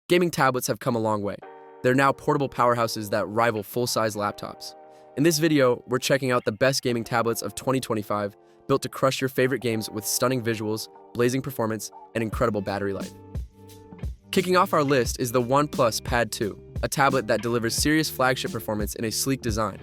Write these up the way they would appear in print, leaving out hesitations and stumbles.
Gaming tablets have come a long way. They're now portable powerhouses that rival full-size laptops. In this video, we're checking out the best gaming tablets of 2025, built to crush your favorite games with stunning visuals, blazing performance, and incredible battery life. Kicking off our list is the OnePlus Pad 2, a tablet that delivers serious flagship performance in a sleek design.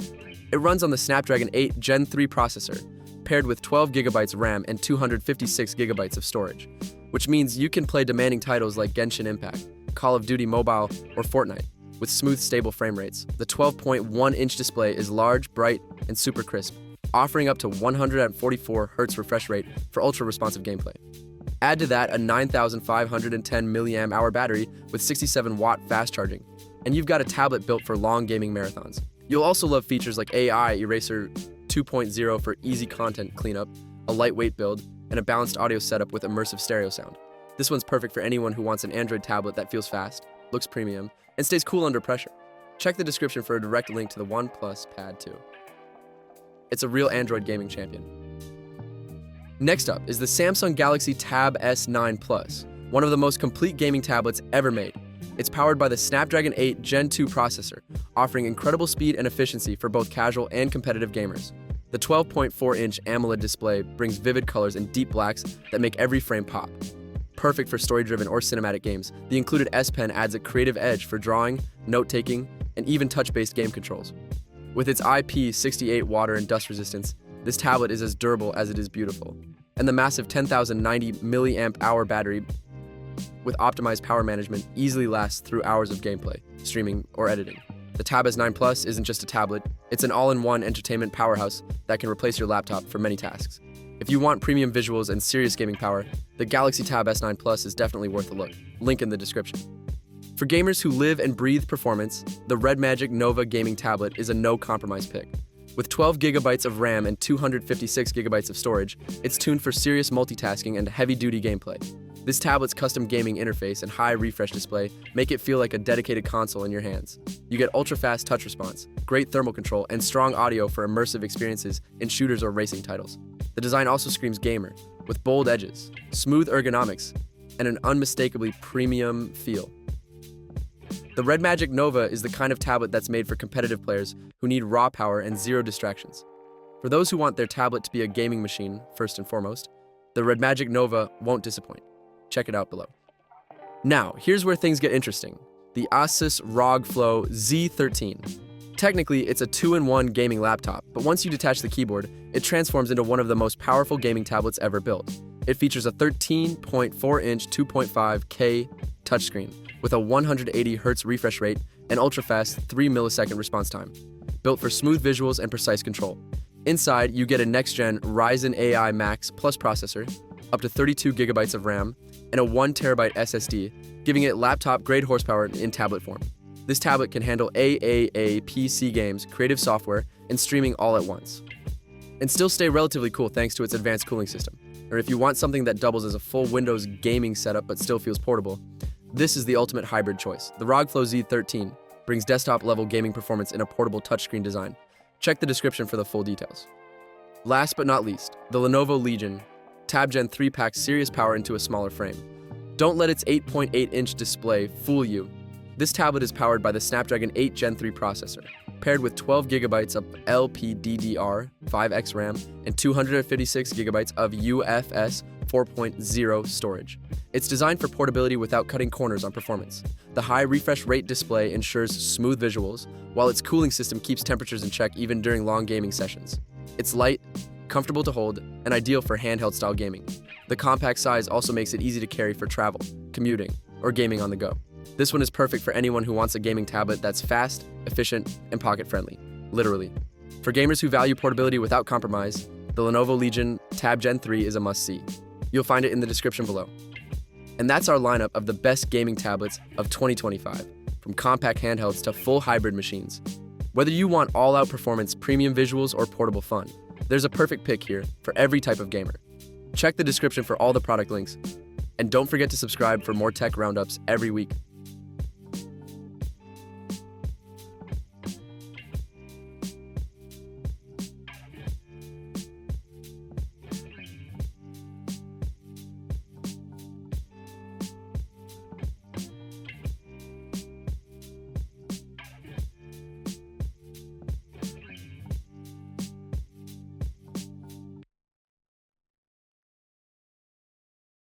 It runs on the Snapdragon 8 Gen 3 processor, paired with 12 GB RAM and 256 GB of storage, which means you can play demanding titles like Genshin Impact, Call of Duty Mobile, or Fortnite with smooth, stable frame rates. The 12.1-inch display is large, bright, and super crisp, offering up to 144 Hz refresh rate for ultra-responsive gameplay. Add to that a 9,510 mAh battery with 67-watt fast charging, and you've got a tablet built for long gaming marathons. You'll also love features like AI Eraser 2.0 for easy content cleanup, a lightweight build, and a balanced audio setup with immersive stereo sound. This one's perfect for anyone who wants an Android tablet that feels fast, looks premium, and stays cool under pressure. Check the description for a direct link to the OnePlus Pad 2. It's a real Android gaming champion. Next up is the Samsung Galaxy Tab S9 Plus, one of the most complete gaming tablets ever made. It's powered by the Snapdragon 8 Gen 2 processor, offering incredible speed and efficiency for both casual and competitive gamers. The 12.4-inch AMOLED display brings vivid colors and deep blacks that make every frame pop. Perfect for story-driven or cinematic games, the included S Pen adds a creative edge for drawing, note-taking, and even touch-based game controls. With its IP68 water and dust resistance, this tablet is as durable as it is beautiful. And the massive 10,090 mAh battery with optimized power management easily lasts through hours of gameplay, streaming, or editing. The Tab S9 Plus isn't just a tablet, it's an all-in-one entertainment powerhouse that can replace your laptop for many tasks. If you want premium visuals and serious gaming power, the Galaxy Tab S9 Plus is definitely worth a look. Link in the description. For gamers who live and breathe performance, the Red Magic Nova gaming tablet is a no-compromise pick. With 12 GB of RAM and 256 GB of storage, it's tuned for serious multitasking and heavy-duty gameplay. This tablet's custom gaming interface and high refresh display make it feel like a dedicated console in your hands. You get ultra-fast touch response, great thermal control, and strong audio for immersive experiences in shooters or racing titles. The design also screams gamer, with bold edges, smooth ergonomics, and an unmistakably premium feel. The Red Magic Nova is the kind of tablet that's made for competitive players who need raw power and zero distractions. For those who want their tablet to be a gaming machine, first and foremost, the Red Magic Nova won't disappoint. Check it out below. Now, here's where things get interesting. The Asus ROG Flow Z13. Technically, it's a 2-in-1 gaming laptop, but once you detach the keyboard, it transforms into one of the most powerful gaming tablets ever built. It features a 13.4-inch 2.5K touchscreen with a 180 Hz refresh rate and ultra-fast 3-millisecond response time, built for smooth visuals and precise control. Inside, you get a next-gen Ryzen AI Max Plus processor, up to 32 GB of RAM, and a 1TB SSD, giving it laptop-grade horsepower in tablet form. This tablet can handle AAA PC games, creative software, and streaming all at once, and still stay relatively cool thanks to its advanced cooling system. Or if you want something that doubles as a full Windows gaming setup but still feels portable, this is the ultimate hybrid choice. The ROG Flow Z13 brings desktop-level gaming performance in a portable touchscreen design. Check the description for the full details. Last but not least, the Lenovo Legion Tab Gen 3 packs serious power into a smaller frame. Don't let its 8.8-inch display fool you. This tablet is powered by the Snapdragon 8 Gen 3 processor, paired with 12 GB of LPDDR5X RAM and 256 GB of UFS 4.0 storage. It's designed for portability without cutting corners on performance. The high refresh rate display ensures smooth visuals, while its cooling system keeps temperatures in check even during long gaming sessions. It's light, comfortable to hold, and ideal for handheld-style gaming. The compact size also makes it easy to carry for travel, commuting, or gaming on the go. This one is perfect for anyone who wants a gaming tablet that's fast, efficient, and pocket-friendly. Literally. For gamers who value portability without compromise, the Lenovo Legion Tab Gen 3 is a must-see. You'll find it in the description below. And that's our lineup of the best gaming tablets of 2025, from compact handhelds to full hybrid machines. Whether you want all-out performance, premium visuals, or portable fun, there's a perfect pick here for every type of gamer. Check the description for all the product links, and don't forget to subscribe for more tech roundups every week.